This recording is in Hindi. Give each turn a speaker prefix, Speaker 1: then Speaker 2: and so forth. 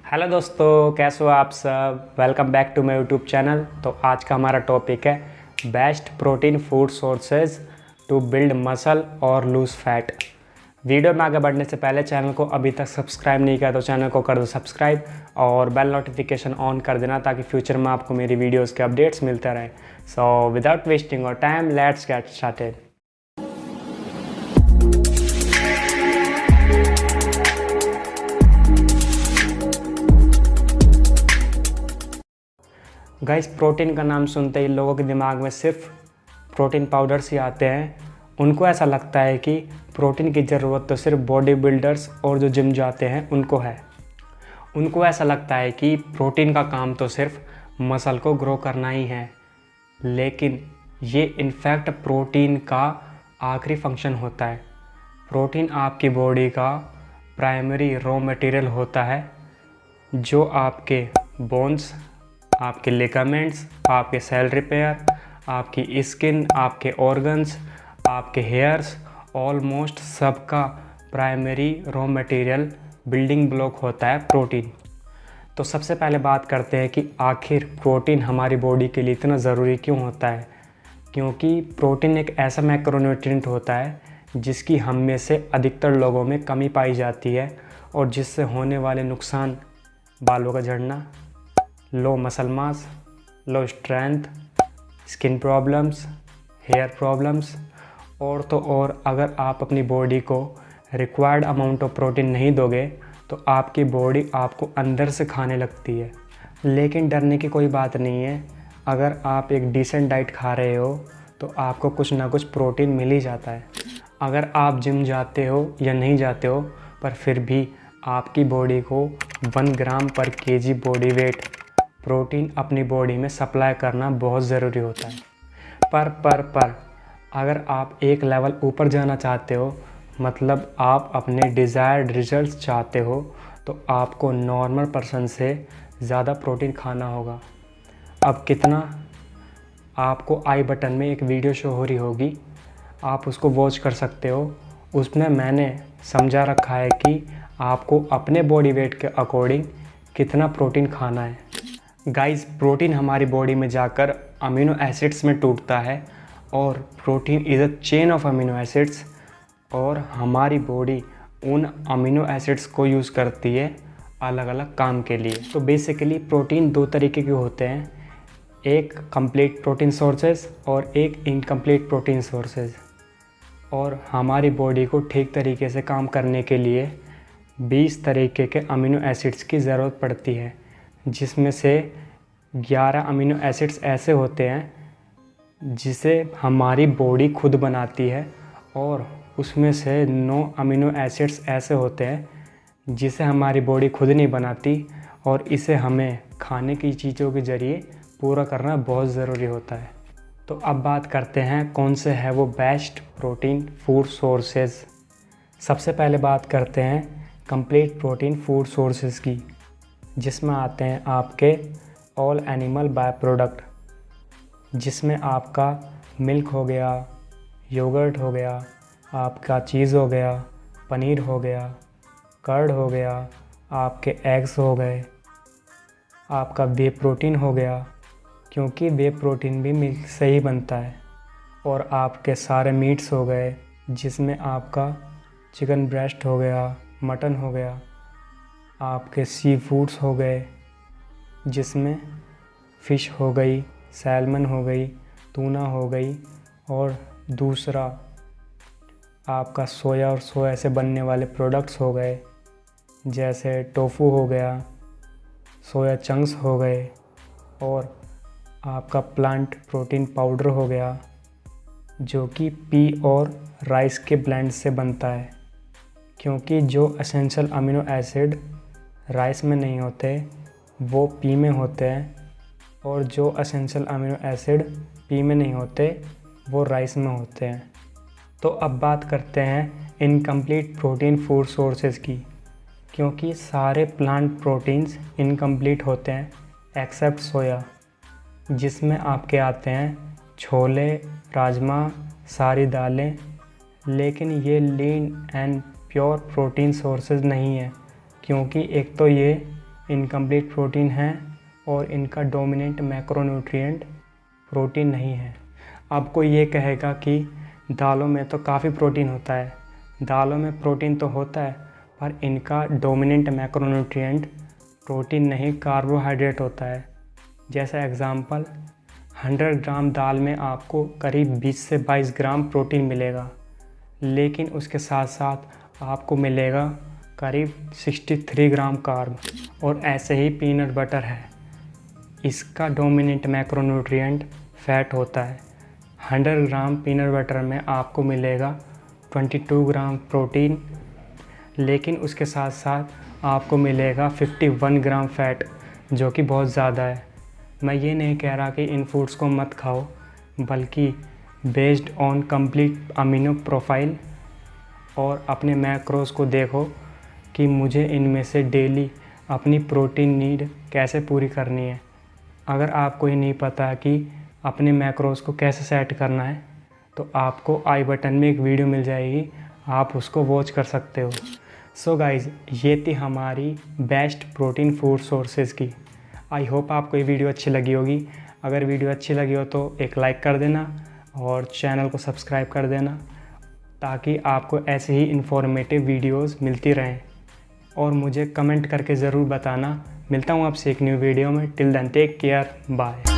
Speaker 1: हेलो दोस्तों, कैसे हो आप सब। Welcome back to my YouTube channel. तो आज का हमारा टॉपिक है best protein food sources to build muscle और लूज़ फैट। वीडियो में आगे बढ़ने से पहले चैनल को अभी तक सब्सक्राइब नहीं किया तो चैनल को कर दो सब्सक्राइब और बेल नोटिफिकेशन ऑन कर देना ताकि फ्यूचर में आपको मेरी वीडियोज़ के अपडेट्स मिलते रहें। सो विदाउट वेस्टिंग और time let's get started. Guys, protein का नाम सुनते ही लोगों के दिमाग में सिर्फ प्रोटीन पाउडर्स ही आते हैं। उनको ऐसा लगता है कि प्रोटीन की ज़रूरत तो सिर्फ बॉडी बिल्डर्स और जो जिम जाते हैं उनको है। उनको ऐसा लगता है कि प्रोटीन का काम तो सिर्फ मसल को ग्रो करना ही है, लेकिन ये इनफैक्ट प्रोटीन का आखिरी फंक्शन होता है। प्रोटीन आपकी बॉडी का प्राइमरी रॉ मटेरियल होता है जो आपके बोन्स, आपके लिगामेंट्स, आपके सेल रिपेयर, आपकी स्किन, आपके ऑर्गन्स, आपके हेयर्स, ऑलमोस्ट सबका primary raw material building block होता है प्रोटीन। तो सबसे पहले बात करते हैं कि आखिर प्रोटीन हमारी बॉडी के लिए इतना ज़रूरी क्यों होता है। क्योंकि प्रोटीन एक ऐसा मैक्रोन्यूट्रिएंट होता है जिसकी हम में से अधिकतर लोगों में कमी पाई जाती है और जिससे होने वाले नुकसान बालों का झड़ना, low muscle mass, low strength, skin problems, hair problems और तो और अगर आप अपनी बॉडी को रिक्वायर्ड अमाउंट ऑफ प्रोटीन नहीं दोगे तो आपकी बॉडी आपको अंदर से खाने लगती है। लेकिन डरने की कोई बात नहीं है। अगर आप एक डिसेंट डाइट खा रहे हो तो आपको कुछ ना कुछ प्रोटीन मिल ही जाता है। अगर आप जिम जाते हो या नहीं जाते हो पर फिर भी आपकी बॉडी को 1 ग्राम पर केजी बॉडी वेट प्रोटीन अपनी बॉडी में सप्लाई करना बहुत ज़रूरी होता है। पर अगर आप एक लेवल ऊपर जाना चाहते हो, मतलब आप अपने डिज़ायर्ड रिजल्ट्स चाहते हो, तो आपको नॉर्मल पर्सन से ज़्यादा प्रोटीन खाना होगा। अब कितना, आपको आई बटन में एक वीडियो शो हो रही होगी, आप उसको वॉच कर सकते हो। उसमें मैंने समझा रखा है कि आपको अपने बॉडी वेट के अकॉर्डिंग कितना प्रोटीन खाना है। गाइस, प्रोटीन हमारी बॉडी में जाकर अमीनो एसिड्स में टूटता है और protein is a chain of amino acids और हमारी बॉडी उन अमीनो एसिड्स को यूज़ करती है अलग अलग काम के लिए। तो बेसिकली प्रोटीन 2 तरीके के होते हैं, एक कंप्लीट प्रोटीन सोर्सेज और एक इनकम्प्लीट प्रोटीन सोर्सेज। और हमारी बॉडी को ठीक तरीके से काम करने के लिए 20 तरीके के अमीनो एसिड्स की ज़रूरत पड़ती है, जिसमें से 11 अमीनो एसिड्स ऐसे होते हैं जिसे हमारी बॉडी खुद बनाती है और उसमें से 9 अमीनो एसिड्स ऐसे होते हैं जिसे हमारी बॉडी खुद नहीं बनाती और इसे हमें खाने की चीज़ों के ज़रिए पूरा करना बहुत ज़रूरी होता है। तो अब बात करते हैं कौन से है वो बेस्ट प्रोटीन फूड सोर्सेज। सबसे पहले बात करते हैं कंप्लीट प्रोटीन फूड सोर्सेज की, जिसमें आते हैं आपके ऑल एनिमल बाय प्रोडक्ट, जिसमें आपका मिल्क हो गया, योगर्ट हो गया, आपका चीज़ हो गया, पनीर हो गया, कर्ड हो गया, आपके एग्स हो गए, आपका वे प्रोटीन हो गया क्योंकि वे प्रोटीन भी मिल्क से ही बनता है, और आपके सारे मीट्स हो गए जिसमें आपका चिकन ब्रेस्ट हो गया, मटन हो गया, आपके सी फूड्स हो गए जिसमें फ़िश हो गई, सैल्मन हो गई, टूना हो गई, और दूसरा आपका सोया और सोया से बनने वाले प्रोडक्ट्स हो गए जैसे टोफू हो गया, सोया चंक्स हो गए, और आपका प्लांट प्रोटीन पाउडर हो गया जो कि पी और राइस के ब्लेंड से बनता है। क्योंकि जो एसेंशियल अमीनो एसिड राइस में नहीं होते वो पी में होते हैं, और जो एसेंशियल अमीनो एसिड पी में नहीं होते वो राइस में होते हैं। तो अब बात करते हैं इनकम्प्लीट प्रोटीन फूड सोर्सेज की, क्योंकि सारे प्लांट प्रोटीन्स इनकम्प्लीट होते हैं एक्सेप्ट सोया, जिसमें आपके आते हैं छोले, राजमा, सारी दालें। लेकिन ये lean and pure protein sources नहीं है, क्योंकि एक तो ये इनकम्प्लीट प्रोटीन हैं और इनका डोमिनेंट मैक्रोन्यूट्रिएंट प्रोटीन नहीं है। अब कोई ये कहेगा कि दालों में तो काफ़ी प्रोटीन होता है। दालों में प्रोटीन तो होता है पर इनका डोमिनेंट मैक्रोन्यूट्रिएंट प्रोटीन नहीं, कार्बोहाइड्रेट होता है। जैसा एग्ज़ाम्पल, 100 ग्राम दाल में आपको करीब 20 से 22 ग्राम प्रोटीन मिलेगा, लेकिन उसके साथ साथ आपको मिलेगा करीब 63 ग्राम कार्ब। और ऐसे ही पीनट बटर है, इसका डोमिनेंट मैक्रोन्यूट्रिएंट फैट होता है। 100 ग्राम पीनट बटर में आपको मिलेगा 22 ग्राम प्रोटीन, लेकिन उसके साथ साथ आपको मिलेगा 51 ग्राम फैट, जो कि बहुत ज़्यादा है। मैं ये नहीं कह रहा कि इन फूड्स को मत खाओ, बल्कि based on complete amino profile और अपने मैक्रोस को देखो कि मुझे इनमें से डेली अपनी प्रोटीन नीड कैसे पूरी करनी है। अगर आपको ये नहीं पता कि अपने मैक्रोस को कैसे सेट करना है, तो आपको आई बटन में एक वीडियो मिल जाएगी, आप उसको वॉच कर सकते हो। सो गाइज़, ये थी हमारी बेस्ट प्रोटीन फूड सोर्सेज़ की। आई होप आपको ये वीडियो अच्छी लगी होगी। अगर वीडियो अच्छी लगी हो तो एक लाइक कर देना और चैनल को सब्सक्राइब कर देना, ताकि आपको ऐसे ही इन्फॉर्मेटिव वीडियोस मिलती रहें। और मुझे कमेंट करके ज़रूर बताना। मिलता हूँ आपसे एक न्यू वीडियो में। Till then take care, bye.